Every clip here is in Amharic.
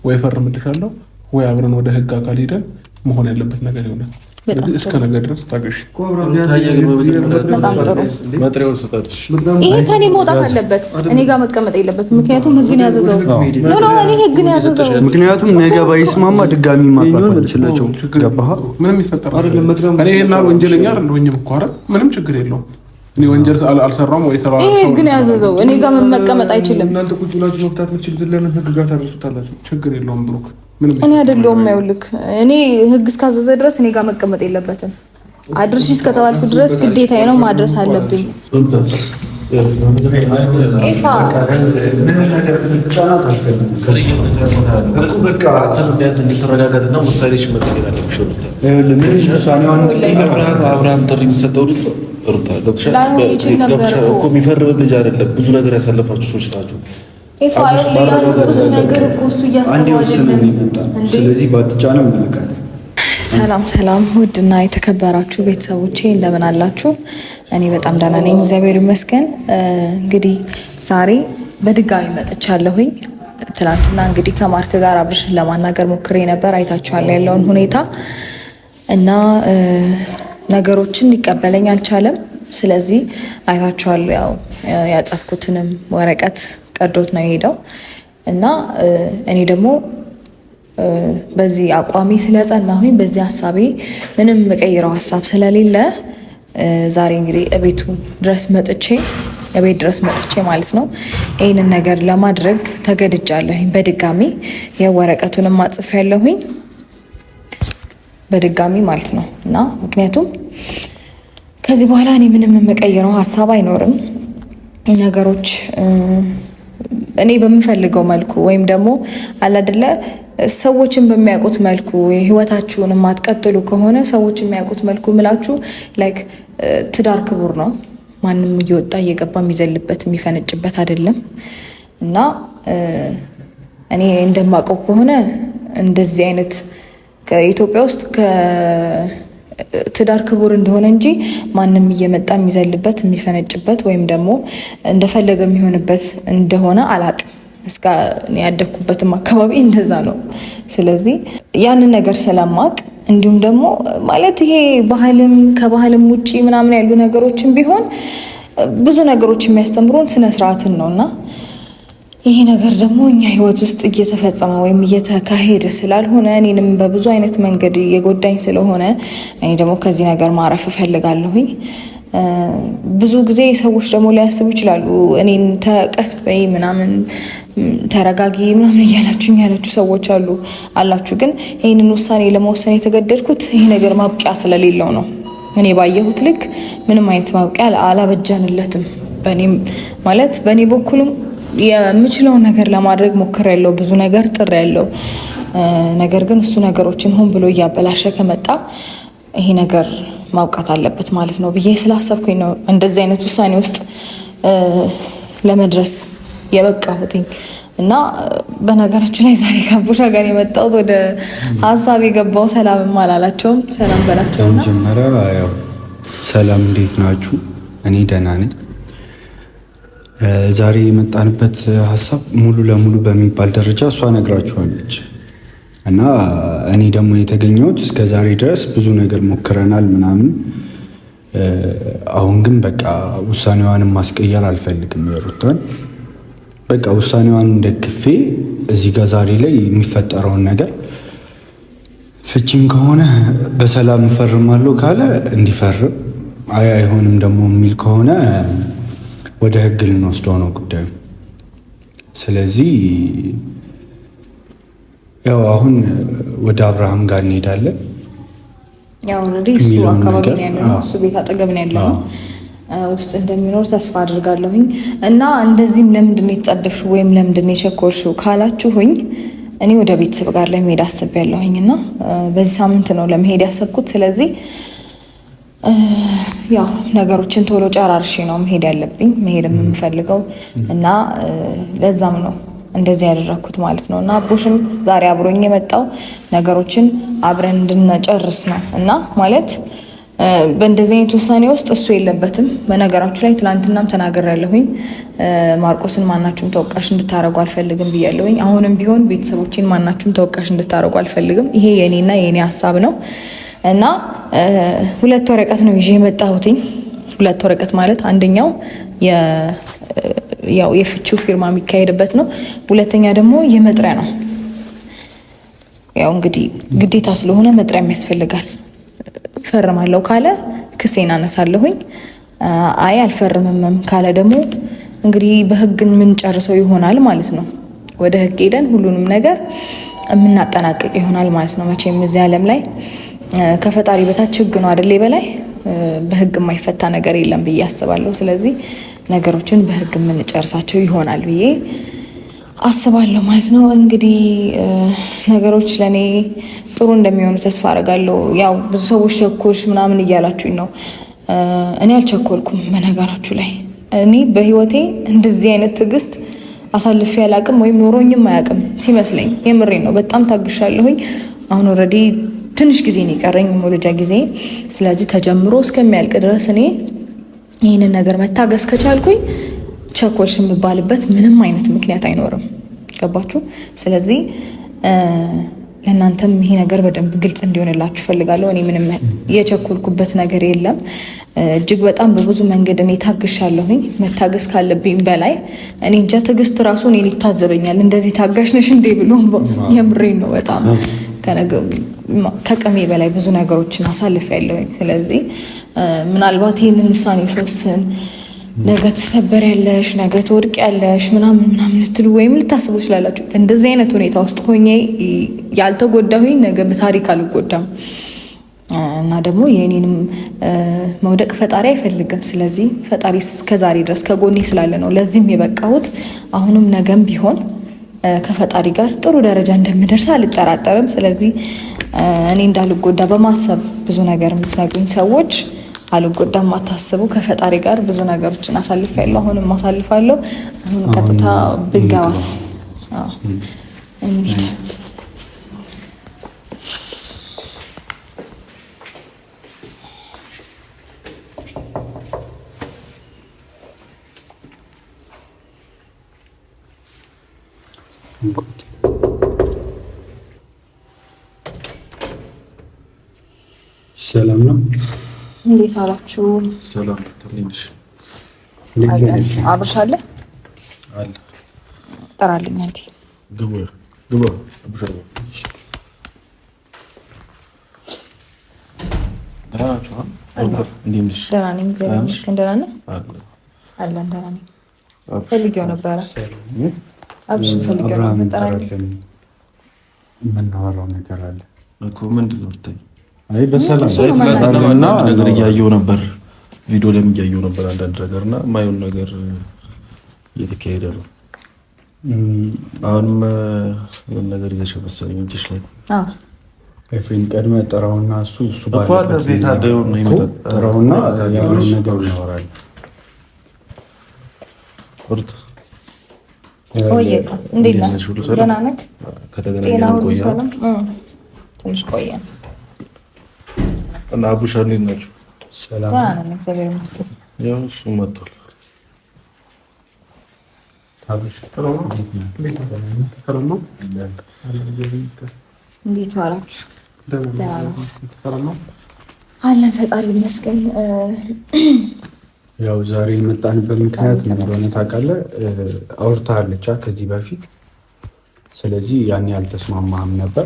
ወይ ፈርምልሻለሁ ወይ አብረን ወደ ህግ አካል ሄደን መሆን ያለበት ነገር ይሆናል። እስከ ነገ ድረስ ታገሽ። ይሄ ከኔ መውጣት አለበት፣ እኔ ጋር መቀመጥ የለበትም። ምክንያቱም ህግን ያዘዘው እኔ ህግን ያዘዘው። ምክንያቱም ነገ ባይስማማ ድጋሚ ማጻፍ አንችላቸው። ገባህ? ምንም ይፈጠር አይደለም። እኔ እና ወንጀለኛ አይደለሁኝም እኮ አይደል? ምንም ችግር የለውም። እኔ ወንጀል አልሰራም ወይ ሰራ። ይሄ ህግን ያዘዘው፣ እኔ ጋር መቀመጥ አይችልም። እናንተ ቁጭ ብላችሁ መፍታት የምትችሉት ለምን ህግ ጋር ታደርሱታላችሁ? ችግር የለውም ብሩክ። እኔ አይደለሁም አይውልክ። እኔ ህግ እስካዘዘ ድረስ እኔ ጋር መቀመጥ የለበትም። አድርሽ እስከተባልኩ ድረስ ግዴታዬ ነው፣ ማድረስ አለብኝ። የሚፈርም ልጅ አይደለም። ብዙ ነገር ያሳለፋችሁ ሰዎች ናቸው። ብዙ ነገር እኮ እሱ እያሰበው ስለዚህ ባትጫነው መልካም። ሰላም ሰላም፣ ውድና የተከበራችሁ ቤተሰቦቼ እንደምን አላችሁ? እኔ በጣም ደህና ነኝ፣ እግዚአብሔር ይመስገን። እንግዲህ ዛሬ በድጋሚ መጥቻለሁኝ። ትናንትና እንግዲህ ከማርክ ጋር አብርሽን ለማናገር ሞክሬ ነበር። አይታችኋል ያለውን ሁኔታ እና ነገሮችን ሊቀበለኝ አልቻለም። ስለዚህ አይታችኋል፣ ያው ያጸፍኩትንም ወረቀት ቀዶት ነው የሄደው እና እኔ ደግሞ በዚህ አቋሚ ስለጸናሁኝ በዚህ ሀሳቤ ምንም የምቀይረው ሀሳብ ስለሌለ ዛሬ እንግዲህ እቤት ድረስ መጥቼ ማለት ነው ይህንን ነገር ለማድረግ ተገድጃለሁኝ። በድጋሚ የወረቀቱንም አጽፍ ያለሁኝ በድጋሚ ማለት ነው እና ምክንያቱም ከዚህ በኋላ እኔ ምንም የምቀይረው ሀሳብ አይኖርም። ነገሮች እኔ በምፈልገው መልኩ ወይም ደግሞ አላደለ ሰዎችን በሚያውቁት መልኩ ህይወታችሁን የማትቀጥሉ ከሆነ ሰዎች የሚያውቁት መልኩ ምላችሁ ላይክ ትዳር ክቡር ነው። ማንም እየወጣ እየገባ የሚዘልበት የሚፈነጭበት አይደለም እና እኔ እንደማውቀው ከሆነ እንደዚህ አይነት ኢትዮጵያ ውስጥ ትዳር ክቡር እንደሆነ እንጂ ማንም እየመጣ የሚዘልበት የሚፈነጭበት ወይም ደግሞ እንደፈለገ የሚሆንበት እንደሆነ አላውቅም። እስከ ያደኩበትም አካባቢ እንደዛ ነው። ስለዚህ ያንን ነገር ስለማቅ እንዲሁም ደግሞ ማለት ይሄ ባህልም ከባህልም ውጪ ምናምን ያሉ ነገሮችን ቢሆን ብዙ ነገሮች የሚያስተምሩን ስነ ስርዓትን ነውና ይሄ ነገር ደግሞ እኛ ህይወት ውስጥ እየተፈጸመ ወይም እየተካሄደ ስላልሆነ እኔንም በብዙ አይነት መንገድ እየጎዳኝ ስለሆነ እኔ ደግሞ ከዚህ ነገር ማረፍ እፈልጋለሁኝ። ብዙ ጊዜ ሰዎች ደግሞ ሊያስቡ ይችላሉ እኔን ተቀስበይ ምናምን ተረጋጊ ምናምን ያላችሁ ሰዎች አላችሁ። ግን ይህንን ውሳኔ ለመወሰን የተገደድኩት ይሄ ነገር ማብቂያ ስለሌለው ነው። እኔ ባየሁት ልክ ምንም አይነት ማብቂያ አላበጃንለትም። በእኔ በኩልም የምችለውን ነገር ለማድረግ ሞክሬያለሁ። ብዙ ነገር ጥሬያለሁ። ነገር ግን እሱ ነገሮችን ሆን ብሎ እያበላሸ ከመጣ ይሄ ነገር ማብቃት አለበት ማለት ነው ብዬ ስላሰብኩኝ ነው እንደዚህ አይነት ውሳኔ ውስጥ ለመድረስ የበቃሁትኝ። እና በነገራችን ላይ ዛሬ ከአቡሻ ጋር የመጣሁት ወደ ሀሳብ የገባው ሰላምም አላላቸውም። ሰላም በላቸው። መጀመሪያ ያው ሰላም፣ እንዴት ናችሁ? እኔ ደህና ነኝ። ዛሬ የመጣንበት ሀሳብ ሙሉ ለሙሉ በሚባል ደረጃ እሷ ነግራችኋለች እና እኔ ደግሞ የተገኘሁት እስከ ዛሬ ድረስ ብዙ ነገር ሞክረናል ምናምን። አሁን ግን በቃ ውሳኔዋንም ማስቀየር አልፈልግም። የሩታን በቃ ውሳኔዋን ደግፌ እዚህ ጋር ዛሬ ላይ የሚፈጠረውን ነገር ፍቺም ከሆነ በሰላም እፈርማለሁ ካለ እንዲፈርም፣ አይሆንም ደግሞ የሚል ከሆነ ወደ ህግ ልንወስደው ነው ጉዳዩ። ስለዚህ ያው አሁን ወደ አብርሃም ጋር እንሄዳለን። ያው ኦልሬዲ እሱ አካባቢ ነው ያለው፣ እሱ ቤት አጠገብ ነው ያለው። ውስጥ እንደሚኖር ተስፋ አድርጋለሁኝ። እና እንደዚህም ለምንድን ነው የተጣደፍሽው ወይም ለምንድን ነው የቸኮልሽው ካላችሁኝ እኔ ወደ ቤተሰብ ጋር ለመሄድ አስቤያለሁኝ እና በዚህ ሳምንት ነው ለመሄድ ያሰብኩት። ስለዚህ ያው ነገሮችን ቶሎ ጨራርሼ ነው መሄድ ያለብኝ መሄድም የምፈልገው እና ለዛም ነው እንደዚህ ያደረኩት ማለት ነው። እና አቡሽም ዛሬ አብሮኝ የመጣው ነገሮችን አብረን እንድንጨርስ ነው እና ማለት በእንደዚህ አይነት ውሳኔ ውስጥ እሱ የለበትም። በነገራችሁ ላይ ትላንትናም ተናግሬያለሁኝ። ማርቆስን ማናችሁም ተወቃሽ እንድታረጉ አልፈልግም ብያለሁኝ። አሁንም ቢሆን ቤተሰቦችን ማናችሁም ተወቃሽ እንድታረጉ አልፈልግም። ይሄ የኔና የኔ ሀሳብ ነው እና 2 ወረቀት ነው ይዤ የመጣሁትኝ። 2 ወረቀት ማለት አንደኛው ያው የፍቺው ፊርማ የሚካሄድበት ነው። ሁለተኛ ደግሞ የመጥሪያ ነው። ያው እንግዲህ ግዴታ ስለሆነ መጥሪያም ያስፈልጋል። ፈርማለሁ ካለ ክሴን አነሳለሁኝ። አይ አልፈርምም ካለ ደግሞ እንግዲህ በህግ የምንጨርሰው ይሆናል ማለት ነው። ወደ ህግ ሄደን ሁሉንም ነገር የምናጠናቅቅ ይሆናል ማለት ነው። መቼም እዚህ ዓለም ላይ ከፈጣሪ በታች ህግ ነው አይደል? በላይ በህግ የማይፈታ ነገር የለም ብዬ አስባለሁ። ስለዚህ ነገሮችን በህግ የምንጨርሳቸው ይሆናል ብዬ አስባለሁ ማለት ነው። እንግዲህ ነገሮች ለእኔ ጥሩ እንደሚሆኑ ተስፋ አደርጋለሁ። ያው ብዙ ሰዎች ቸኮልሽ ምናምን እያላችሁኝ ነው። እኔ አልቸኮልኩም። በነገራችሁ ላይ እኔ በህይወቴ እንደዚህ አይነት ትዕግስት አሳልፌ አላቅም ወይም ኖሮኝም አያቅም ሲመስለኝ። የምሬን ነው። በጣም ታግሻለሁኝ። አሁን ኦልሬዲ ትንሽ ጊዜ ነው የቀረኝ መውለጃ ጊዜ። ስለዚህ ተጀምሮ እስከሚያልቅ ድረስ እኔ ይህንን ነገር መታገስ ከቻልኩኝ ቸኮልሽ የሚባልበት ምንም አይነት ምክንያት አይኖርም። ገባችሁ? ስለዚህ ለእናንተም ይሄ ነገር በደንብ ግልጽ እንዲሆንላችሁ ፈልጋለሁ። እኔ ምንም የቸኮልኩበት ነገር የለም። እጅግ በጣም በብዙ መንገድ እኔ ታግሻለሁኝ። መታገስ ካለብኝ በላይ እኔ እንጃ። ትዕግስት ራሱ እኔን ይታዘበኛል። እንደዚህ ታጋሽ ነሽ እንዴ ብሎ የምሬን ነው። በጣም ከቅሜ በላይ ብዙ ነገሮችን አሳልፍ ያለሁኝ። ስለዚህ ምናልባት ይህንን ውሳኔ ስወስን ነገ ትሰበር ያለሽ ነገ ትወድቅ ያለሽ ምናምን ልትሉ ወይም ልታስቡ ትችላላችሁ። እንደዚህ አይነት ሁኔታ ውስጥ ሆኜ ያልተጎዳሁኝ ነገ በታሪክ አልጎዳም እና ደግሞ የእኔንም መውደቅ ፈጣሪ አይፈልግም። ስለዚህ ፈጣሪ እስከዛሬ ድረስ ከጎኔ ስላለ ነው ለዚህም የበቃሁት። አሁንም ነገም ቢሆን ከፈጣሪ ጋር ጥሩ ደረጃ እንደምደርስ አልጠራጠርም። ስለዚህ እኔ እንዳልጎዳ በማሰብ ብዙ ነገር የምትነግሩኝ ሰዎች አልጎዳም አታስቡ። ከፈጣሪ ጋር ብዙ ነገሮችን አሳልፋለሁ፣ አሁንም አሳልፋለሁ። አሁን ቀጥታ ብንገባስ እንዴት ሰላም ነው? እንዴት አላችሁ? ሰላም ትንሽ አብርሽ አለ አለ ጠራልኝ አለ ግቡ አብርሽ አለ። ደህና ነኝ፣ እግዚአብሔር ይመስገን። ደህና ነህ? አለን ደህና ነኝ። ፈልጌው ነበረ አብርሽ ፈልጌው ነበር። ጠራልኝ። የምናወራው ነገር አለ እኮ ምንድን ነው ብታይ? አይ በሰላም እና ነገር እያየሁ ነበር፣ ቪዲዮ ላይ እያየሁ ነበር አንዳንድ ነገርና የማይሆን ነገር እየተካሄደ ነው። አሁንም የሆነ ነገር ይዘሽ መሰለኝ እንጂ ላይ ኤፍሬም ቀድመህ ጠራውና እሱ ባለበት ቤት አደው ነው ይመጣ ጠራውና ያለውን ነገር እናወራለን። ወርት ወይ እንዴት ነህ? ደህና ነህ? ከተገናኘን ቆየን፣ ትንሽ ቆየን እና አቡሻ እንዴት ናችሁ? ሰላም ነን፣ እግዚአብሔር ይመስገን። ያው እሱ መጥቷል። አቡሽ እንዴት ዋላችሁ? አለን ፈጣሪ ይመስገን። ያው ዛሬ የመጣንበት ምክንያት ምን እንደሆነ ታውቃለህ? አውርታለች ከዚህ በፊት። ስለዚህ ያኔ አልተስማማህም ነበር።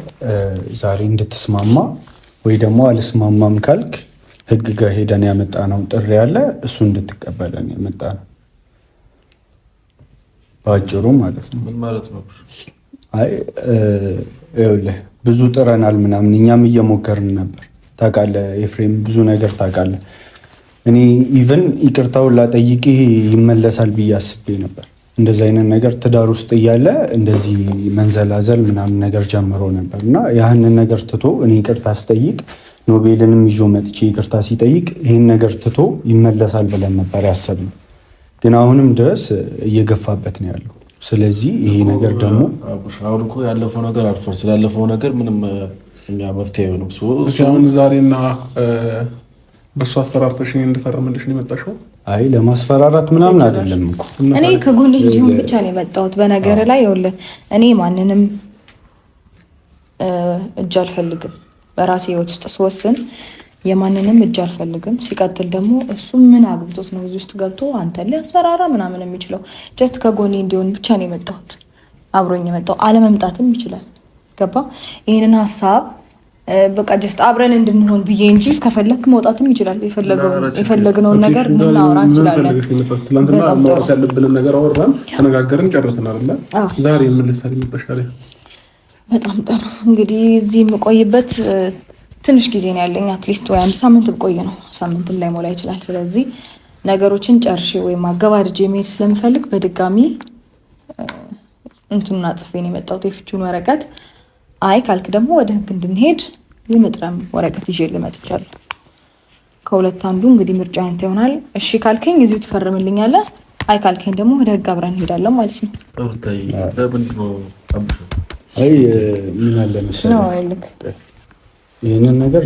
ዛሬ እንድትስማማ ወይ ደግሞ አልስማማም ካልክ ህግ ጋር ሄደን ያመጣነው ጥሪ ያለ እሱ እንድትቀበለን የመጣ ነው። በአጭሩ ማለት ነው። ምን ማለት ነው? አይ ይኸውልህ ብዙ ጥረናል ምናምን፣ እኛም እየሞከርን ነበር። ታውቃለህ ኤፍሬም፣ ብዙ ነገር ታውቃለህ። እኔ ኢቨን ይቅርታውን ላጠይቅ ይመለሳል ብዬ አስቤ ነበር። እንደዚህ አይነት ነገር ትዳር ውስጥ እያለ እንደዚህ መንዘላዘል ምናምን ነገር ጀምሮ ነበር እና ያህንን ነገር ትቶ እኔ ይቅርታ ስጠይቅ ኖቤልንም ይዞ መጥቼ ይቅርታ ሲጠይቅ ይህን ነገር ትቶ ይመለሳል ብለን ነበር ያሰብነው። ግን አሁንም ድረስ እየገፋበት ነው ያለው። ስለዚህ ይሄ ነገር ደግሞ አሁን እኮ ያለፈው ነገር አልፏል። ስላለፈው ነገር ምንም እኛ መፍትሄ አይሆንም። አሁን ዛሬና በሱ አስፈራርተሽ እንድፈረምልሽ ነው የመጣሽው? አይ ለማስፈራራት ምናምን አይደለም እኮ እኔ ከጎን እንዲሆን ብቻ ነው የመጣሁት። በነገር ላይ ይኸውልህ እኔ ማንንም እጅ አልፈልግም። በራሴ ህይወት ውስጥ ስወስን የማንንም እጅ አልፈልግም። ሲቀጥል ደግሞ እሱ ምን አግብቶት ነው እዚህ ውስጥ ገብቶ አንተን ሊያስፈራራ ምናምን የሚችለው? ጀስት ከጎኔ እንዲሆን ብቻ ነው የመጣሁት። አብሮኝ የመጣው አለመምጣትም ይችላል። ገባ? ይህንን ሀሳብ በቃ ጀስት አብረን እንድንሆን ብዬ እንጂ ከፈለክ መውጣትም ይችላል። የፈለግነውን ነገር ልናወራ እንችላለን። ትናንትና ማውራት ያለብንን ነገር አወራን፣ ተነጋገርን፣ ጨርሰናል። ዛሬ ምን ልትሰሪ መጣሽ? በጣም ጥሩ እንግዲህ እዚህ የምቆይበት ትንሽ ጊዜ ነው ያለኝ። አትሊስት ወይ አንድ ሳምንት ብቆይ ነው፣ ሳምንትም ላይ ሞላ ይችላል። ስለዚህ ነገሮችን ጨርሼ ወይም አገባድጄ መሄድ ስለምፈልግ በድጋሚ እንትኑን አጽፌ ነው የመጣሁት፣ የፍቹን ወረቀት። አይ ካልክ ደግሞ ወደ ህግ እንድንሄድ የመጥሪያም ወረቀት ይዤ ልመጥቻለሁ። ከሁለት አንዱ እንግዲህ ምርጫ አንተ ይሆናል። እሺ ካልከኝ እዚሁ ትፈርምልኛለህ። አይ ካልከኝ ደግሞ ወደ ህግ አብረን እንሄዳለን ማለት ነው። አይ ምን አለ መሰለህ ይህንን ነገር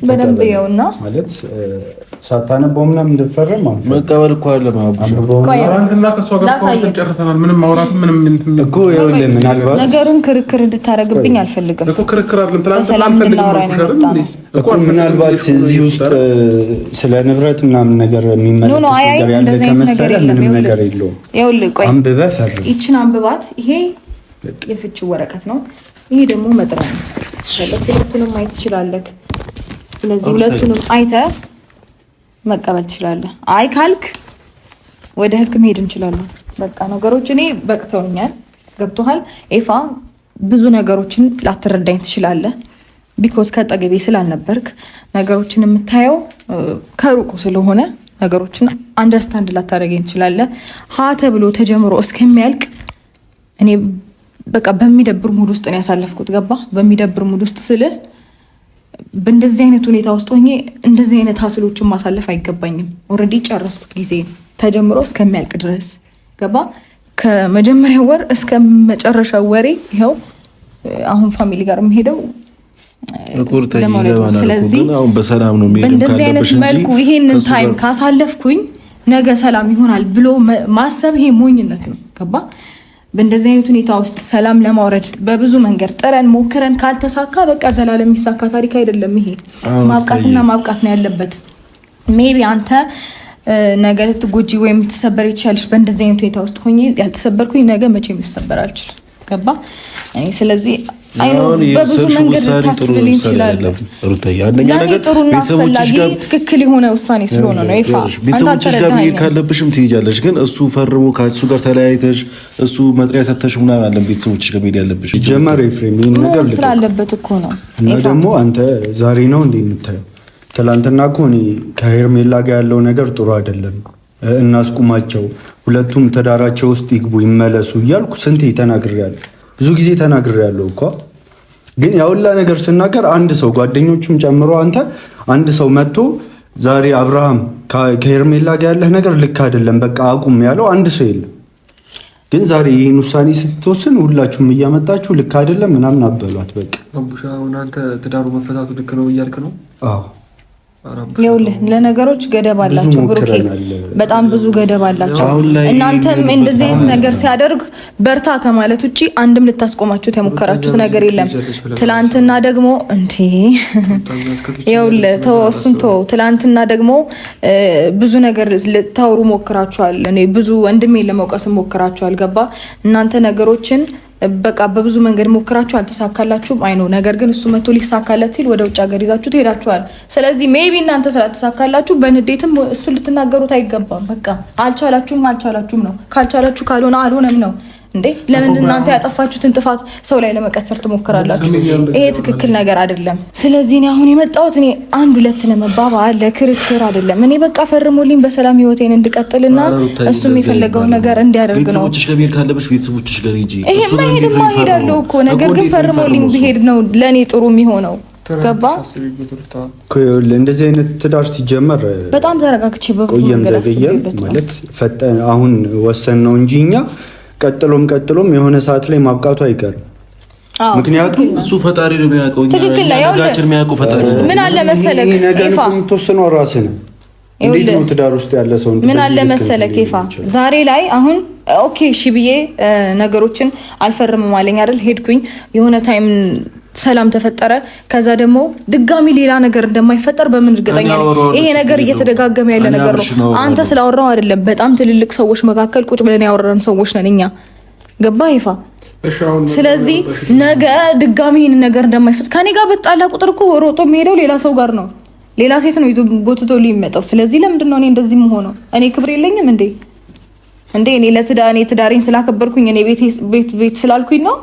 በደንብ ይኸውና ማለት ሳታነበው ምናምን እንደፈረም መቀበል እኮ አለ ምንም ማውራት ምንም እኮ ይኸውልህ፣ ምናልባት ነገሩን ክርክር እንድታደርግብኝ አልፈልግም እኮ ክርክር አይደለም። ሰላም እንድናወራ ነው እኮ ምናልባት እዚህ ውስጥ ስለ ንብረት ምናምን ነገር የሚመለከት ነገር ያለ ከመሰለህ ምንም ነገር የለውም። ይኸውልህ ቆይ አንብበህ ፈርም። ይችን አንብባት። ይሄ የፍቺው ወረቀት ነው። ይሄ ደግሞ መጥሪያ ነው። ሁለቱንም ማየት ትችላለህ። ስለዚህ ሁለቱንም አይተህ መቀበል ትችላለህ። አይ ካልክ ወደ ህግ መሄድ እንችላለን። በቃ ነገሮች እኔ በቅተውኛል። ገብቶሃል ኤፋ? ብዙ ነገሮችን ላትረዳኝ ትችላለህ። ቢኮዝ ከጠገቤ ስላልነበርክ ነገሮችን የምታየው ከሩቁ ስለሆነ ነገሮችን አንደርስታንድ ላታደርገኝ ትችላለህ። ሀ ተብሎ ተጀምሮ እስከሚያልቅ እኔ በቃ በሚደብር ሙድ ውስጥ ነው ያሳለፍኩት። ገባ? በሚደብር ሙድ ውስጥ ስልህ በእንደዚህ አይነት ሁኔታ ውስጥ ሆኜ እንደዚህ አይነት ሀስሎችን ማሳለፍ አይገባኝም። ኦልሬዲ ጨረስኩት ጊዜ ተጀምሮ እስከሚያልቅ ድረስ። ገባ? ከመጀመሪያው ወር እስከ መጨረሻው ወሬ ይኸው አሁን ፋሚሊ ጋር የምሄደው ስለዚህ በሰላም ነው በእንደዚህ አይነት መልኩ ይሄንን ታይም ካሳለፍኩኝ ነገ ሰላም ይሆናል ብሎ ማሰብ ይሄ ሞኝነት ነው። ገባ? በእንደዚህ አይነት ሁኔታ ውስጥ ሰላም ለማውረድ በብዙ መንገድ ጥረን ሞክረን ካልተሳካ በቃ ዘላለም የሚሳካ ታሪክ አይደለም። ይሄ ማብቃትና ማብቃት ነው ያለበት። ሜቢ አንተ ነገ ልትጎጂ ወይም ልትሰበር ይችላልሽ። በእንደዚህ አይነት ሁኔታ ውስጥ ሆኜ ያልተሰበርኩኝ ነገ መቼም ልሰበር አልችልም። ገባ? ስለዚህ በብዙ መንገድ ታስብልኝ ይችላል። ጥሩና አስፈላጊ ትክክል የሆነ ውሳኔ ስለሆነ ነው። ይፋ ቤተሰቦችሽ ጋር መሄድ ካለብሽም ትሄጃለሽ። ግን እሱ ፈርሞ ከእሱ ጋር ተለያይተሽ እሱ መጥሪያ ሰተሽ ምናምን አለም ቤተሰቦችሽ ጋር መሄድ ያለብሽ ጀመር ኤፍሬም ይህን ነገር ስላለበት እኮ ነው። እና ደግሞ አንተ ዛሬ ነው እንደ የምታየው። ትላንትና እኮ እኔ ከሄርሜላ ጋር ያለው ነገር ጥሩ አይደለም፣ እናስቁማቸው፣ ሁለቱም ትዳራቸው ውስጥ ይግቡ ይመለሱ እያልኩ ስንቴ ተናግሬያለሁ። ብዙ ጊዜ ተናግሬያለሁ እኮ። ግን ያውላ ነገር ስናገር አንድ ሰው ጓደኞቹም ጨምሮ አንድ ሰው መጥቶ ዛሬ አብርሃም ከሄርሜላ ጋር ያለህ ነገር ልክ አይደለም በቃ አቁም ያለው አንድ ሰው የለም። ግን ዛሬ ይህን ውሳኔ ስትወስን ሁላችሁም እያመጣችሁ ልክ አይደለም ምናምን አበሏት። በቃ አቡሻ አሁን አንተ ትዳሩ መፈታቱ ልክ ነው እያልክ ነው? አዎ ይኸውልህ ለነገሮች ገደብ አላቸው ብሩኬ፣ በጣም ብዙ ገደብ አላቸው። እናንተም እንደዚህ አይነት ነገር ሲያደርግ በርታ ከማለት ውጪ አንድም ልታስቆማችሁት የሞከራችሁት ነገር የለም። ትላንትና ደግሞ ይኸውልህ እሱን ተወው። ትላንትና ደግሞ ብዙ ነገር ልታወሩ ሞክራችኋል። እኔ ብዙ ወንድሜን ለመውቀስ ሞክራችኋል። ገባ? እናንተ ነገሮችን በቃ በብዙ መንገድ ሞክራችሁ አልተሳካላችሁም። አይ ነው ነገር ግን እሱ መቶ ሊሳካለት ሲል ወደ ውጭ ሀገር ይዛችሁ ትሄዳችኋል። ስለዚህ ሜቢ እናንተ ስላልተሳካላችሁ በንዴትም እሱ ልትናገሩት አይገባም። በቃ አልቻላችሁም ነው። ካልቻላችሁ ካልሆነ አልሆነም ነው እንዴ። ለምን እናንተ ያጠፋችሁትን ጥፋት ሰው ላይ ለመቀሰር ትሞክራላችሁ? ይሄ ትክክል ነገር አይደለም። ስለዚህ እኔ አሁን የመጣሁት እኔ አንድ ሁለት ለመባባል ለክርክር አይደለም። እኔ በቃ ፈርሞልኝ በሰላም ህይወቴን እንድቀጥልና እሱ የሚፈልገውን ነገር እንዲያደርግ ነው። ቤተሰቦችሽ ጋር ሄድ ካለብሽ ቤተሰቦችሽ ጋር ሂጂ። ይሄ ማሄድማ ሄዳለሁ እኮ ነገር ግን ፈርሞልኝ ብሄድ ነው ለእኔ ጥሩ የሚሆነው። ገባ? እንደዚህ አይነት ትዳር ሲጀመር በጣም ተረጋግቼ ቆየም ዘገየም ማለት ፈጠን አሁን ወሰን ነው እንጂ እኛ ቀጥሎም የሆነ ሰዓት ላይ ማብቃቱ አይቀርም። ምክንያቱም እሱ ፈጣሪ ነው የሚያውቀው። ትክክል ነው። ነገራችን የሚያውቀው ፈጣሪ ነው። ምን አለ መሰለህ ኤፋ የምትወስነው ራስህ ነው። እንዴት ነው ትዳር ውስጥ ያለ ሰው ምን አለ መሰለህ ኤፋ ዛሬ ላይ አሁን ኦኬ እሺ ብዬ ነገሮችን አልፈርምም አለኝ አይደል? ሄድኩኝ የሆነ ታይም ሰላም ተፈጠረ። ከዛ ደግሞ ድጋሚ ሌላ ነገር እንደማይፈጠር በምን እርግጠኛ ነኝ? ይሄ ነገር እየተደጋገመ ያለ ነገር ነው። አንተ ስላወራው አይደለም፣ በጣም ትልልቅ ሰዎች መካከል ቁጭ ብለን ያወራን ሰዎች ነን እኛ። ገባ ይፋ? ስለዚህ ነገ ድጋሚ ይሄን ነገር እንደማይፈጠር ከኔ ጋር በጣላ ቁጥር እኮ ሮጦ የሚሄደው ሌላ ሰው ጋር ነው፣ ሌላ ሴት ነው ይዞ ጎትቶ ሊመጣው። ስለዚህ ለምንድን ነው እኔ እንደዚህ የምሆነው? እኔ ክብር የለኝም እንዴ? እኔ ትዳሬን ስላከበርኩኝ እኔ ቤት ስላልኩኝ ነው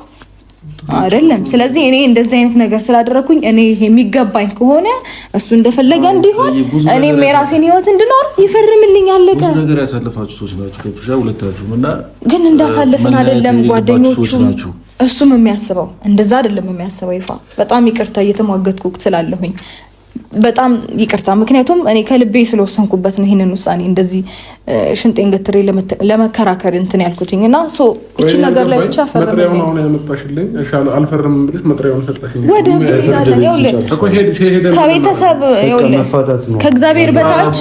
አይደለም። ስለዚህ እኔ እንደዚህ አይነት ነገር ስላደረኩኝ እኔ የሚገባኝ ከሆነ እሱ እንደፈለገ እንዲሆን እኔም የራሴን ህይወት እንድኖር ይፈርምልኝ። አለቀ። ብዙ ነገር ያሳለፋችሁ ሰዎች ናችሁ ከብሻ ሁለታችሁም እና ግን እንዳሳለፍን አይደለም ጓደኞቹ። እሱም የሚያስበው እንደዛ አይደለም የሚያስበው። ይፋ በጣም ይቅርታ እየተሟገትኩ ስላለሁኝ በጣም ይቅርታ። ምክንያቱም እኔ ከልቤ ስለወሰንኩበት ነው ይሄንን ውሳኔ እንደዚህ ሽንጤን ገትሬ ለመከራከር እንትን ያልኩትኝ እና እቺ ነገር ላይ ብቻ ፈርመኝ ነው ያመጣሽልኝ። አልፈርም ብለሽ መጥሪያውን ሰጣሽኝ። ወደ ይላል ከቤተሰብ ከእግዚአብሔር በታች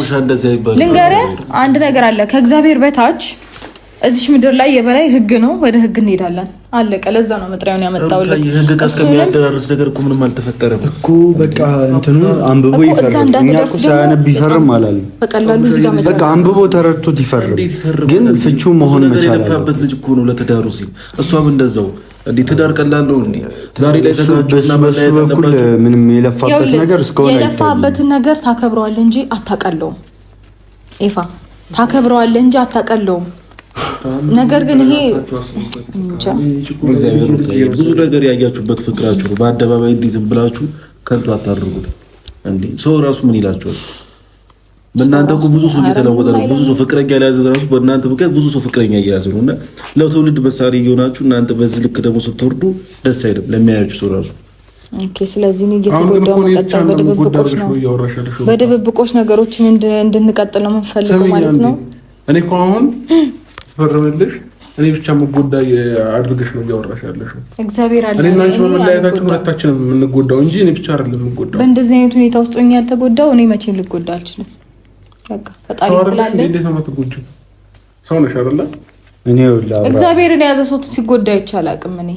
ልንገርህ አንድ ነገር አለ። ከእግዚአብሔር በታች እዚች ምድር ላይ የበላይ ህግ ነው። ወደ ህግ እንሄዳለን። አለቀ። ለዛ ነው መጥሪያውን ያመጣውልኝ። ህግ እስከሚያደራርስ ነገር እኮ ምንም አልተፈጠረም እኮ። በቃ እንትኑ አንብቦ ይፈርም። እኛ እኮ ሳያነብ ይፈርም አላለም። በቀላሉ እዚህ ጋር በቃ አንብቦ ተረድቶት ይፈርም። ግን ፍቹ መሆን መቻል አለበት። ልጅ እኮ ነው ለትዳሩ ሲል እሷም እንደዛው እንዴ ትዳር ቀላል ነው እንዴ? ዛሬ ላይ ተጋጭቶና በሱ በኩል ምንም የለፋበት ነገር እስከሆነ የለፋበትን ነገር ታከብረዋለህ እንጂ አታቀለውም። ኤፋ ታከብረዋለህ እንጂ አታቀለውም። ነገር ግን ይሄ ብዙ ነገር ያያችሁበት ፍቅራችሁ ነው። በአደባባይ እንዲህ ዝም ብላችሁ ከንቱ አታድርጉት እንዴ። ሰው ራሱ ምን ይላችኋል? በእናንተ እኮ ብዙ ሰው እየተለወጠ ነው። ብዙ ሰው ፍቅረኛ ያለያዘ ራሱ በእናንተ ምክንያት ብዙ ሰው ፍቅረኛ እየያዘ ነው እና ለትውልድ መሳሪ እየሆናችሁ እናንተ በዚህ ልክ ደግሞ ስትወርዱ ደስ አይልም ለሚያያችሁ ሰው ራሱ። ኦኬ ስለዚህ ነው እየተጎዳው መቀጠል በድብብቆች ነገሮችን እንድንቀጥል ነው የምንፈልገው ማለት ነው። እኔ እኮ አሁን ፈርመልሽ እኔ ብቻ መጎዳ አድርገሽ ነው እያወራሽ ያለሽው። እግዚአብሔር አለ። እኔና አንቺ መለያየታችን ሁለታችንም የምንጎዳው እንጂ እኔ ብቻ አይደለም የምጎዳው። በእንደዚህ አይነት ሁኔታ ውስጥ ሆኜ ያልተጎዳው እኔ መቼም ልጎዳ አልችልም። በቃ ፈጣሪ ስላለ እንዴት ነው የምትጎጂው? ሰው ነሽ አይደለ? እኔ ወላሂ እግዚአብሔርን የያዘ ሰው ሲጎዳ ይቻላል አቅም እኔ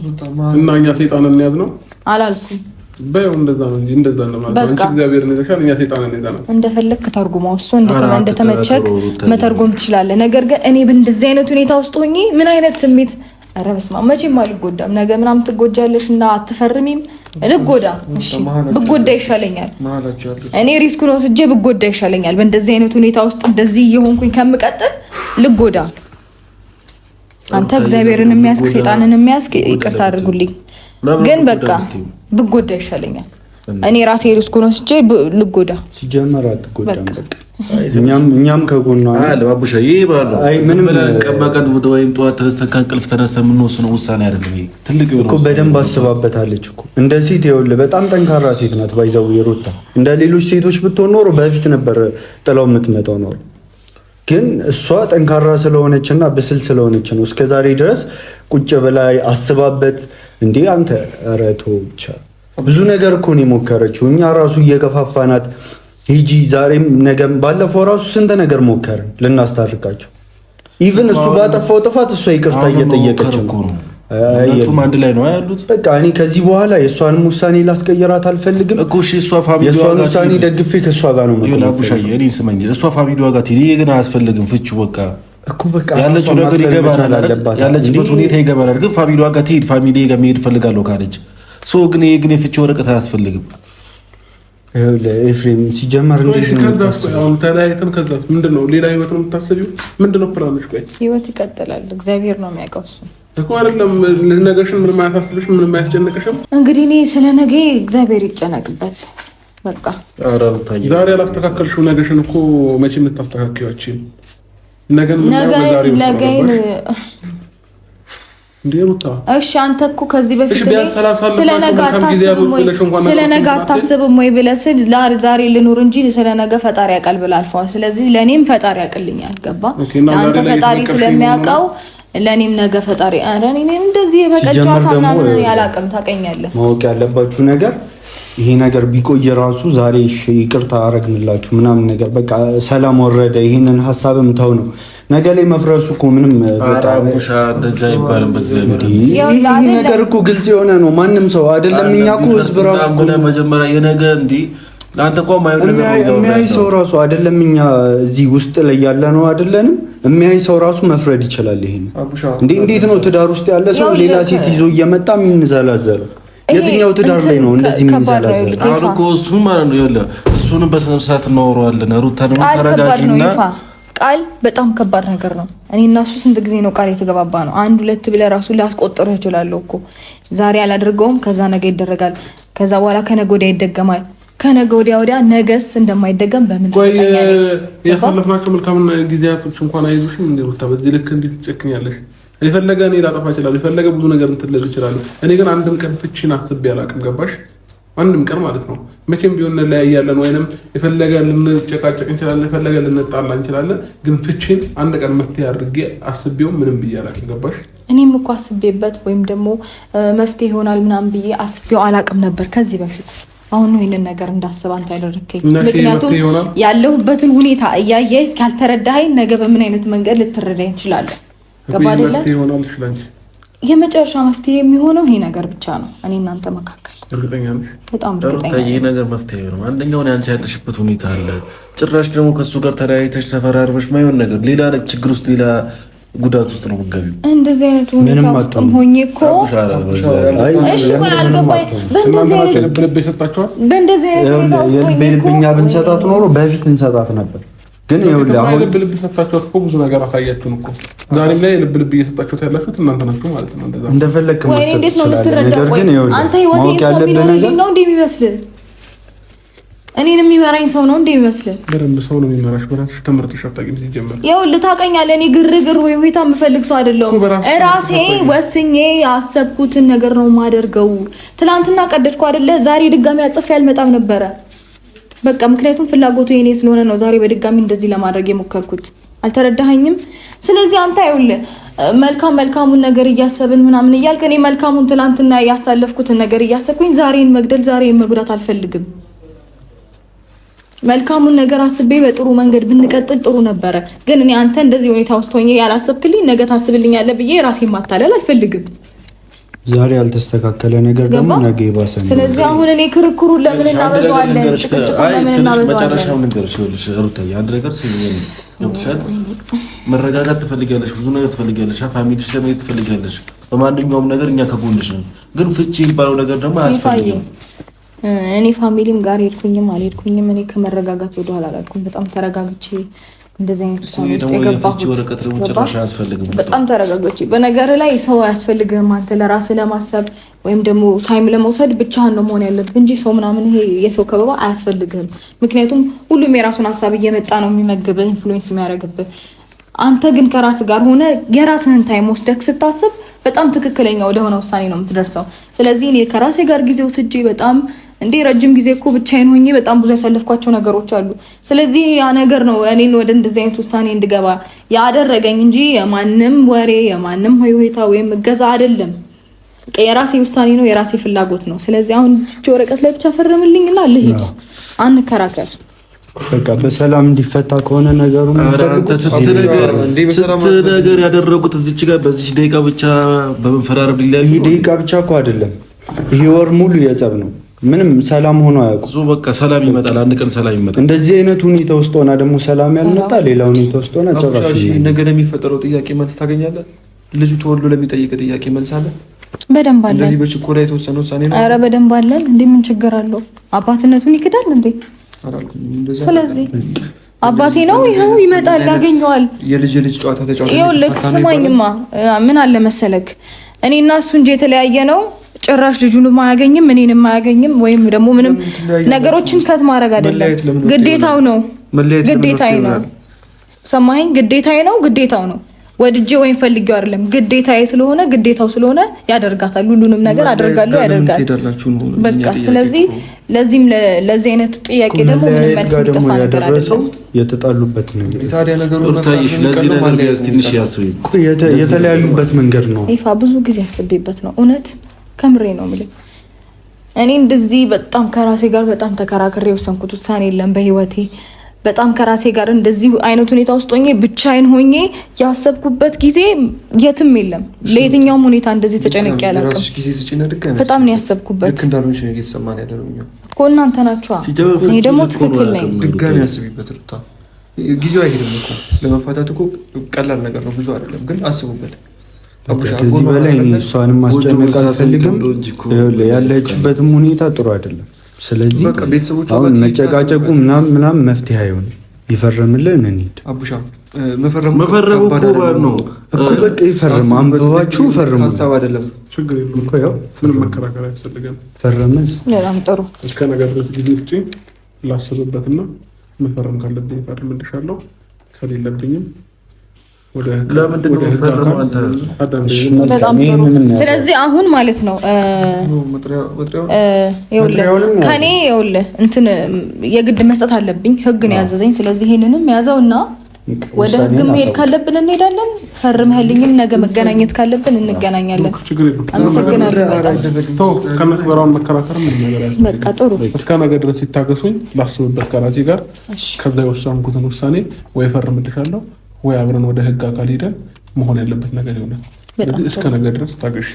እና እኛ ሰይጣንን ያዝ ነው አላልኩም። በየው እንደዛ ነው እንጂ እንደዛ ነው ማለት ነው። እግዚአብሔር ነው ይሻል። እኛ ሰይጣንን ያዝ ነው እንደፈለክ ተርጉመው እሱ እንደተመቸክ መተርጎም ትችላለህ። ነገር ግን እኔ በእንደዚህ አይነት ሁኔታ ውስጥ ሆኜ ምን አይነት ስሜት ኧረ በስመ አብ መቼም አልጎዳም። ነገ ምናምን ትጎጃለሽ እና አትፈርሚም። ልጎዳ እሺ ብጎዳ ይሻለኛል። እኔ ሪስኩን ወስጄ ብጎዳ ይሻለኛል። በእንደዚህ አይነት ሁኔታ ውስጥ እንደዚህ እየሆንኩኝ ከምቀጥል ልጎዳ። አንተ እግዚአብሔርን የሚያስክ ሰይጣንን የሚያስክ ይቅርታ አድርጉልኝ፣ ግን በቃ ብጎዳ ይሻለኛል። እኔ ራሴ ሪስኩን ወስጄ ልጎዳ። ሲጀመር አትጎዳም። እኛም ከጎኗ ለባቡሻ ይባሉ ምንም ቀባቀን ወይም ጠዋት ተነስተን ከእንቅልፍ ተነስተን የምንወስነው ውሳኔ አይደለም። ይሄ ትልቅ እኮ በደንብ አስባበታለች እኮ እንደ ሴት። ይኸውልህ በጣም ጠንካራ ሴት ናት። ባይዘው የሩታ እንደ ሌሎች ሴቶች ብትሆን ኖሮ በፊት ነበር ጥላው የምትመጣው ኖሮ። ግን እሷ ጠንካራ ስለሆነችና ብስል ስለሆነች ነው እስከዛሬ ድረስ ቁጭ በላይ አስባበት። እንዴ አንተ ረቶ ብቻ ብዙ ነገር እኮ ነው የሞከረችው። እኛ ራሱ እየገፋፋናት ሂጂ ዛሬም ነገም፣ ባለፈው ራሱ ስንት ነገር ሞከርን ልናስታርቃቸው። ኢቭን እሱ ባጠፋው ጥፋት እሷ ይቅርታ እየጠየቀች ነው። ሁለቱም አንድ ላይ ነው ያሉት። በቃ እኔ ከዚህ በኋላ የእሷንም ውሳኔ ላስቀየራት አልፈልግም እኮ። እሺ እሷ ፋሚሊ የእሷን ውሳኔ ደግፌ ከእሷ ጋር ነው ማለት ነው። ላቡሻዬ እኔ ስመኝ እሷ ፋሚሊ ዋጋ ትሄድ ግን አያስፈልግም ፍቹ በቃ እኮ በቃ ያለችው ነገር ይገባናል፣ ያለችበት ሁኔታ ይገባናል። ግን ፋሚሊ ዋጋ ትሄድ ፋሚሊ ጋር መሄድ ፈልጋለሁ ካለች ሶ ግን ይሄ ግን የፍቺ ወረቀት አያስፈልግም። ኤፍሬም ሲጀመር እንዴት ነው አሁን ተለያይተን ከዛ ምንድነው ሌላ ህይወት ነው የምታስቢው? ምንድነው ፕላንሽ? ቆይ ህይወት ይቀጥላል። እግዚአብሔር ነው የሚያውቀው እሱ እኮ አይደለም። ነገርሽን ምንም አያሳስብሽ፣ ምንም አያስጨንቅሽም። እንግዲህ እኔ ስለ ነገ እግዚአብሔር ይጨነቅበት በቃ። ዛሬ ያላስተካከልሽው ነገርሽን እኮ መቼም ልታስተካክያችሁ ነገን እሺ አንተ እኮ ከዚህ በፊት ስለ ነገ አታስብም ወይ ብለህ ዛሬ ልኑር እንጂ ስለ ነገ ፈጣሪ ያውቃል ብለህ አልፈዋል። ስለዚህ ለእኔም ፈጣሪ ያውቅልኛል። ገባ? አንተ ፈጣሪ ስለሚያውቀው ለኔም ነገ ፈጣሪ አረን እኔ እንደዚህ በቀጫታ ምናምን ያላቀም ታቀኛለህ። ማወቅ ያለባችሁ ነገር ይሄ ነገር ቢቆይ ራሱ ዛሬ እሺ ይቅርታ አረግንላችሁ ምናምን ነገር በቃ ሰላም ወረደ። ይሄንን ሐሳብም ተው ነው ነገ ላይ መፍረሱ እኮ ምንም በጣም እንደዛ ይባላል። በእግዚአብሔር ይሄ ነገር እኮ ግልጽ የሆነ ነው። ማንም ሰው አይደለም እኛ እኮ ህዝብ ራሱ እኮ መጀመሪያ የነገ እንዴ ለአንተ እኮ የሚያይ ሰው ራሱ አይደለም እኛ እዚህ ውስጥ ላይ ያለ ነው አይደለንም። የሚያይ ሰው ራሱ መፍረድ ይችላል። ይሄን እንዴት ነው ትዳር ውስጥ ያለ ሰው ሌላ ሴት ይዞ እየመጣ የሚንዘላዘለው? የትኛው ትዳር ላይ ነው እንደዚህ የሚንዘላዘለው? አሁን እኮ እሱ ማለት ነው ይኸውልህ፣ እሱንም በስነ ስርዓት እናወራዋለን። ሩታ ደግሞ ተረጋጊና ቃል በጣም ከባድ ነገር ነው። እኔ እና እሱ ስንት ጊዜ ነው ቃል የተገባባ ነው። 1 2 ብለህ ራሱ ላስቆጥርህ እችላለሁ እኮ ዛሬ አላደርገውም፣ ከዛ ነገ ይደረጋል፣ ከዛ በኋላ ከነገ ወዲያ ይደገማል፣ ከነገ ወዲያ ነገስ እንደማይደገም በምን ተጠቃኛ ነኝ? ያሳለፍናቸው መልካም ጊዜያቶች እንኳን አይዙሽም እንዴ ሩታ? በዚህ ልክ እንዴት ትጨክኛለሽ? የፈለገ እኔ ላጠፋ እችላለሁ፣ የፈለገ ብዙ ነገር እንትልል እችላለሁ። እኔ ግን አንድም ቀን ፍቺን አስቤ አላውቅም። ገባሽ? አንድም ቀን ማለት ነው። መቼም ቢሆን እንለያያለን ወይንም የፈለገ ልንጨቃጨቅ እንችላለን፣ የፈለገ ልንጣላ እንችላለን። ግን ፍቺን አንድ ቀን መፍትሄ አድርጌ አስቤው ምንም ብዬ አላውቅም። ገባሽ? እኔም እኮ አስቤበት ወይም ደግሞ መፍትሄ ይሆናል ምናምን ብዬ አስቤው አላውቅም ነበር ከዚህ በፊት። አሁን ነው ይሄንን ነገር እንዳስብ አንተ ያደረከኝ። ምክንያቱም ያለሁበትን ሁኔታ እያየህ ካልተረዳኸኝ ነገ በምን አይነት መንገድ ልትረዳኝ ትችላለህ? ገባ አይደለ? የመጨረሻ መፍትሄ የሚሆነው ይሄ ነገር ብቻ ነው እኔ እናንተ መካከል። እርግጠኛ ነኝ? በጣም እርግጠኛ ነኝ። ይሄ ነገር መፍትሄ ነው። አንደኛው አንቺ ያለሽበት ሁኔታ አለ። ጭራሽ ደግሞ ከሱ ጋር ተለያይተሽ ተፈራርመሽ ማይሆን ነገር ሌላ ችግር ውስጥ ሌላ ጉዳት ውስጥ ነው የምትገቢው። እንደዚህ አይነት ሁኔታ ውስጥ ሆኜ እኮ እሺ ወይ አልገባኝ። በእንደዚህ አይነት ሁኔታ ውስጥ ሆኜ እኮ እኛ ብንሰጣት ኖሮ በፊት እንሰጣት ነበር። ግን ይኸውልህ አሁን ልብ ሰጣችኋት እኮ ብዙ ነገር አሳያችሁን እኮ። ዛሬም ላይ ልብ እየሰጣችሁት ያላችሁት እናንተ ናችሁ ማለት ነው። እንደዛ እንደፈለክ ወይ እንዴት ነው የምትረዳው? ወይ አንተ ህይወቴን ሰው የሚኖርልኝ ነው እንዴ የሚመስልህ? እኔን የሚመራኝ ሰው ነው እንዴ የሚመስልህ? በደንብ ሰው ነው የሚመራሽ። በራስሽ ተመርጠሽ አታውቂም ሲጀመር። ይኸውልህ ታውቀኛለህ፣ እኔ ግርግር ወይ ሁኔታ የምፈልግ ሰው አይደለሁም። ራሴ ወስኜ ያሰብኩትን ነገር ነው የማደርገው። ትናንትና ቀደድኩ አይደለ? ዛሬ ድጋሚ አጽፌ አልመጣም ነበረ። በቃ ምክንያቱም ፍላጎቱ የኔ ስለሆነ ነው ዛሬ በድጋሚ እንደዚህ ለማድረግ የሞከርኩት። አልተረዳኸኝም? ስለዚህ አንተ ይኸውልህ መልካሙን ነገር እያሰብን ምናምን እያልክ እኔ መልካሙን ትናንትና ያሳለፍኩትን ነገር እያሰብኩኝ ዛሬን መግደል ዛሬን መጉዳት አልፈልግም። መልካሙን ነገር አስቤ በጥሩ መንገድ ብንቀጥል ጥሩ ነበረ። ግን እኔ አንተ እንደዚህ ሁኔታ ውስጥ ሆኜ ያላሰብክልኝ ነገ ታስብልኛለህ ብዬ ራሴን ማታለል አልፈልግም። ዛሬ ያልተስተካከለ ነገር ደግሞ ነገ ይባሰ ነው። ስለዚህ አሁን እኔ ክርክሩን ለምን እናበዛዋለን? ጭቅጭቁን ለምን እናበዛዋለን? መጨረሻው ነገር ሲሆንሽ ሩታዬ አንድ ነገር ሲሆን መረጋጋት ትፈልጊያለሽ፣ ብዙ ነገር ትፈልጊያለሽ፣ ፋሚሊሽ ለማየት ትፈልጊያለሽ። በማንኛውም ነገር እኛ ከጎንሽ ነን። ግን ፍቺ የሚባለው ነገር ደግሞ አያስፈልግም። እኔ ፋሚሊም ጋር ሄድኩኝም አልሄድኩኝም እኔ ከመረጋጋት ወደ ኋላ አላልኩም። በጣም ተረጋግቼ እንደዚህ አይነት ውሳኔ ውስጥ የገባሁት በጣም ተረጋግቼ። በነገር ላይ ሰው አያስፈልግም። አንተ ለራስህ ለማሰብ ወይም ደግሞ ታይም ለመውሰድ ብቻህን ነው መሆን ያለብህ እንጂ ሰው ምናምን ይሄ የሰው ከበባ አያስፈልግም። ምክንያቱም ሁሉም የራሱን ሀሳብ እየመጣ ነው የሚመግብህ፣ ኢንፍሉዌንስ የሚያደርግብህ። አንተ ግን ከራስህ ጋር ሆነ የራስህን ታይም ወስደህ ስታስብ በጣም ትክክለኛ ወደሆነ ውሳኔ ነው የምትደርሰው። ስለዚህ እኔ ከራሴ ጋር ጊዜ ወስጄ በጣም እንዴ ረጅም ጊዜ እኮ ብቻዬን ሆኜ በጣም ብዙ ያሳለፍኳቸው ነገሮች አሉ። ስለዚህ ያ ነገር ነው እኔን ወደ እንደዚህ አይነት ውሳኔ እንድገባ ያደረገኝ እንጂ የማንም ወሬ የማንም ሆይሆይታ ወይም እገዛ አይደለም። የራሴ ውሳኔ ነው፣ የራሴ ፍላጎት ነው። ስለዚህ አሁን እቺ ወረቀት ላይ ብቻ ፈርምልኝና ልሂድ፣ አንከራከር። በቃ በሰላም እንዲፈታ ከሆነ ነገሩ ስንት ነገር ያደረጉት እዚች ጋር በዚች ደቂቃ ብቻ በመፈራረብ ሊለያዩ። ይሄ ደቂቃ ብቻ እኮ አይደለም፣ ይሄ ወር ሙሉ የጸብ ነው። ምንም ሰላም ሆኖ አያውቁም። በቃ ሰላም ይመጣል፣ አንድ ቀን ሰላም ይመጣል። እንደዚህ አይነት ሁኔታ ውስጥ ሆና ደግሞ ሰላም ያልመጣ ሌላ ሁኔታ ውስጥ ሆና ጨራሽ ነገ ለሚፈጠረው ጥያቄ መልስ ታገኛለህ። ልጁ ተወልዶ ለሚጠይቅ ጥያቄ መልስ አለ። በደንብ አለ። እንደዚህ በችኮላ የተወሰነ ውሳኔ ነው። ኧረ በደንብ አለ። እንዴ ምን ችግር አለው? አባትነቱን ይክዳል እንዴ? ስለዚህ አባቴ ነው፣ ይኸው ይመጣል፣ ያገኘዋል። የልጅ ጨዋታ ተጫዋታ። ይኸውልህ ስማኝማ፣ ምን አለ መሰለክ እኔና እሱ እንጂ የተለያየ ነው። ጭራሽ ልጁንም አያገኝም እኔንም አያገኝም። ወይም ደግሞ ምንም ነገሮችን ከት ማድረግ አይደለም፣ ግዴታው ነው። ግዴታዬ ነው። ሰማኸኝ? ግዴታዬ ነው፣ ግዴታው ነው። ወድጄ ወይም ፈልጌው አይደለም፣ ግዴታዬ ስለሆነ ግዴታው ስለሆነ ያደርጋታል። ሁሉንም ነገር አደርጋለሁ ያደርጋል። በቃ ስለዚህ ለዚህ አይነት ጥያቄ ደግሞ ምንም መልስ የሚጠፋ ነገር አይደለም። የተጣሉበት ነገር ታዲያ ነገሩ ለዚህ ነገር ትንሽ ያስብ የተለያዩበት መንገድ ነው። ይፋ ብዙ ጊዜ አስቤበት ነው እውነት ከምሬ ነው የምልህ። እኔ እንደዚህ በጣም ከራሴ ጋር በጣም ተከራክሬ የወሰንኩት ውሳኔ የለም በህይወቴ። በጣም ከራሴ ጋር እንደዚህ አይነት ሁኔታ ውስጥ ሆኜ ብቻዬን ሆኜ ያሰብኩበት ጊዜ የትም የለም። ለየትኛውም ሁኔታ እንደዚህ ተጨነቄ አላውቅም። በጣም ነው ያሰብኩበት እኮ እናንተ ናችኋ። እኔ ደግሞ ትክክል ነኝ። ድጋሚ ያስቢበት ሩታ። ጊዜው አይሄድም እኮ ለመፋታት እኮ ቀላል ነገር ነው፣ ብዙ አይደለም። ግን አስቡበት። ከዚህ በላይ እሷንም ማስጨነቅ አልፈልግም። ያለችበትም ሁኔታ ጥሩ አይደለም። ስለዚህ አሁን መጨቃጨቁ ምናምን መፍትሄ አይሆንም። ይፈረምልን እንሂድ። አቡሻ መፈረሙ ከባድ ነው እኮ በቃ ይፈርም። አንብባችሁ ፈርሙ። ሀሳብ አይደለም ችግር የለውም እኮ ያው ምንም መከራከር አያስፈልግም። ፈረምን በጣም ጥሩ። እስከ ነገር ጊዜ ውጪ ላስብበትና መፈረም ካለብኝ እፈርምልሻለሁ፣ ከሌለብኝም ለምንድን ነው ፈርመው አንተ? በጣም ጥሩ። ስለዚህ አሁን ማለት ነው ከኔ ይኸውልህ እንትን የግድ መስጠት አለብኝ። ህግ ነው ያዘዘኝ። ስለዚህ ይሄንንም ያዘውና ወደ ህግ መሄድ ካለብን እንሄዳለን። ፈርመህልኝም ነገ መገናኘት ካለብን እንገናኛለን። አመሰግናለሁ። ከመክበራውን መከራከር ምን ነገር ያስፈልጋል? በቃ ጥሩ። እስከ ነገ ድረስ ይታገሱኝ፣ ላስብበት ከራሴ ጋር። ከዛ የወሰንኩትን ውሳኔ ወይ ፈርምልሻለሁ ወይ አብረን ወደ ህግ አካል ሄደን መሆን ያለበት ነገር ይሆናል። ስለዚህ እስከ ነገ ድረስ ታገሽ።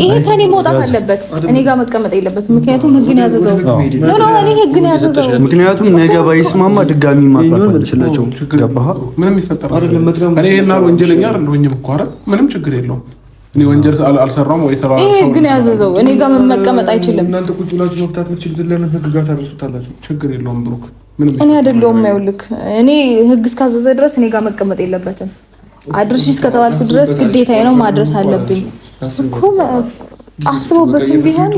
ይሄ ከኔ መውጣት አለበት፣ እኔ ጋር መቀመጥ የለበትም። ምክንያቱም ህግን ያዘዘው እኔ ህግን ያዘዘው። ምክንያቱም ነገ ባይስማማ ድጋሚ ማፋፈል ስለቸው ገባህ? ምንም ይፈጠር አይደለም። እኔ እና ወንጀለኛ አይደለሁኝም እኮ አይደል? ምንም ችግር የለውም። እኔ ወንጀል አልሰራም ወይ ተራ ይሄ ህግን ያዘዘው እኔ ጋር መቀመጥ አይችልም። እናንተ ቁጭ ብላችሁ መፍታት የምትችሉት ለምን ህግ ጋር ታደርሱታላችሁ? ችግር የለውም ብሩክ። እኔ አይደለሁም ያውልክ። እኔ ህግ እስካዘዘ ድረስ እኔ ጋር መቀመጥ የለበትም። አድርሽ እስከተባልኩ ድረስ ግዴታዬ ነው፣ ማድረስ አለብኝ እኮ። አስቦበትም ቢሆን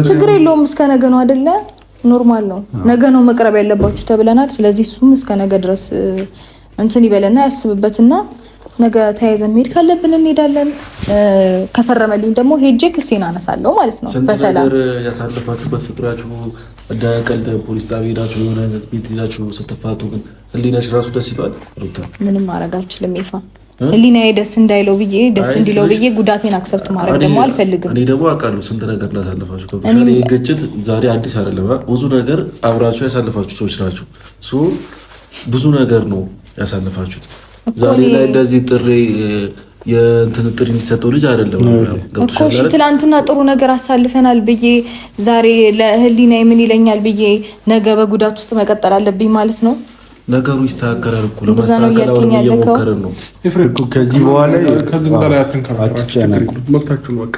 ችግር የለውም። እስከ ነገ ነው አይደለ? ኖርማል ነው። ነገ ነው መቅረብ ያለባችሁ ተብለናል። ስለዚህ እሱም እስከ ነገ ድረስ እንትን ይበለና ያስብበትና ነገ ተያይዘን መሄድ ካለብን እንሄዳለን። ከፈረመልኝ ደግሞ ሄጄ ክሴን አነሳለሁ ማለት ነው። በሰላም ያሳለፋችሁበት ፍቅራችሁ እንደ ቀልድ ፖሊስ ጣቢያ ሄዳችሁ የሆነ አይነት ቤት ሄዳችሁ ስትፋቱ ግን ህሊናሽ ራሱ ደስ ይላል። ሩታ ምንም ማድረግ አልችልም። ይፋ ህሊናዬ ደስ እንዳይለው ብዬ ደስ እንዲለው ብዬ ጉዳቴን አክሰፕት ማድረግ ደግሞ አልፈልግም። እኔ ደግሞ አውቃለሁ ስንት ነገር ላሳለፋችሁ ከብቻ ይሄ ግጭት ዛሬ አዲስ አይደለም። ብዙ ነገር አብራችሁ ያሳለፋችሁ ሰዎች ናችሁ። ብዙ ነገር ነው ያሳለፋችሁት። ዛሬ ላይ እንደዚህ ጥሪ የእንትን ጥሪ የሚሰጠው ልጅ አይደለም እኮ። እሺ ትላንትና ጥሩ ነገር አሳልፈናል ብዬ ዛሬ ለህሊና ምን ይለኛል ብዬ ነገ በጉዳት ውስጥ መቀጠል አለብኝ ማለት ነው? ነገሩ ይስተካከላል እኮ ለማስተካከል አሁን እየሞከርን ነው። ከዚህ በኋላ ከዚህ በኋላ አትንከራከሩ። መብታችሁን በቃ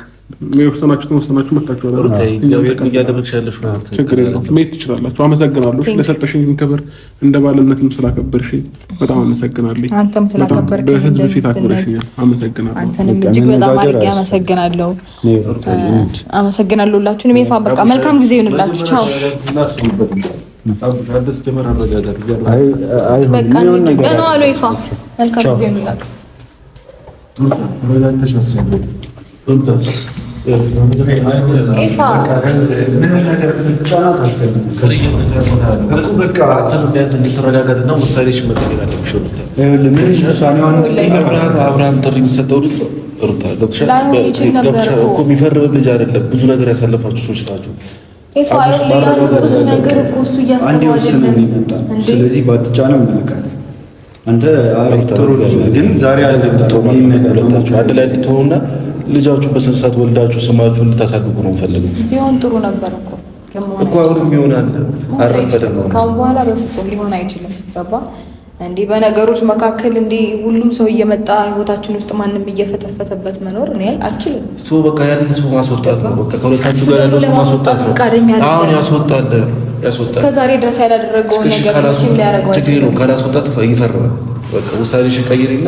ወሰናችሁ መጣችሁ አይደል? እግዚአብሔር እያደረግሽ ያለሽ ነው። ችግር የለውም። መሄድ ትችላላችሁ። አመሰግናለሁ ለሰጠሽኝ ክብር፣ እንደ ባልነትም ስላከበርሽኝ በጣም አመሰግናለሁ። አንተም ስላከበርክ በህዝብ ፊት አክብረሽኛል። አመሰግናለሁ። አንተንም እጅግ በጣም አድርጌ አመሰግናለሁ። አመሰግናለሁ ሁላችሁንም። ይፋ በቃ መልካም ጊዜ ይሁንላችሁ። ቻው። አዲስ ጀመር አረጋጋት በቃ ደህና ዋሉ። ይፋ መልካም ጊዜ ይሁንላችሁ። ተረጋጋትና ውሳኔሽ መቀየር አለብሽ። አብርሃም ጥሪ የሚሰጠው ልጅ ሩታ ገብቶሻል እኮ የሚፈርም ልጅ አይደለም። ብዙ ነገር ያሳለፋችሁ ሰዎች ናቸው። ስለዚህ ባትጫነው መልካም። አንተ ጥሩ ግን ዛሬ አንድ ላይ እንድትሆኑና ልጃችሁ በስንት ሰዓት ወልዳችሁ ስማችሁ እንድታሳድጉ ነው የምፈልገው። ቢሆን ጥሩ ነበር እኮ አሁንም ይሆናል። አረፈደም ነው። ካሁን በኋላ በፍጹም ሊሆን አይችልም። ገባ እንዲህ በነገሮች መካከል እንዲህ ሁሉም ሰው እየመጣ ህይወታችን ውስጥ ማንም እየፈተፈተበት መኖር እኔ አልችልም። ሶ በቃ ያንን ሰው ማስወጣት ነው። በቃ ከሁለታችሁ ጋር ያለው ሰው ማስወጣት ነው። አሁን ያስወጣል። እስከዛሬ ድረስ ያላደረገው ነገር ምንም ሊያደርገው አይችልም። ካላስወጣት ይፈርማል። በቃ ውሳኔሽን ቀይሪና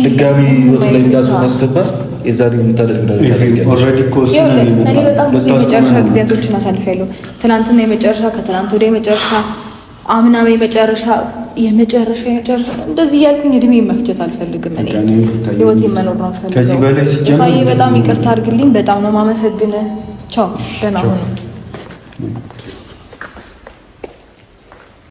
ድጋሚ ህይወቱ ላይ ሌላ ሰው ካስገባሽ የዛሬ የምታደርግ ነገር ያደርጋል። እኔ በጣም ብዙ የመጨረሻ ጊዜያቶችን አሳልፌያለሁ። ትናንትና የመጨረሻ፣ ከትናንት ወዲያ የመጨረሻ አምናም የመጨረሻ እንደዚህ እያልኩኝ እድሜ መፍጀት አልፈልግም። እኔ ህይወቴን መኖር ነው ፈልገው። ከዚህ በላይ ሲጀምር በጣም ይቅርታ አድርግልኝ። በጣም ነው የማመሰግንህ። ቻው፣ ደህና ሁኑ።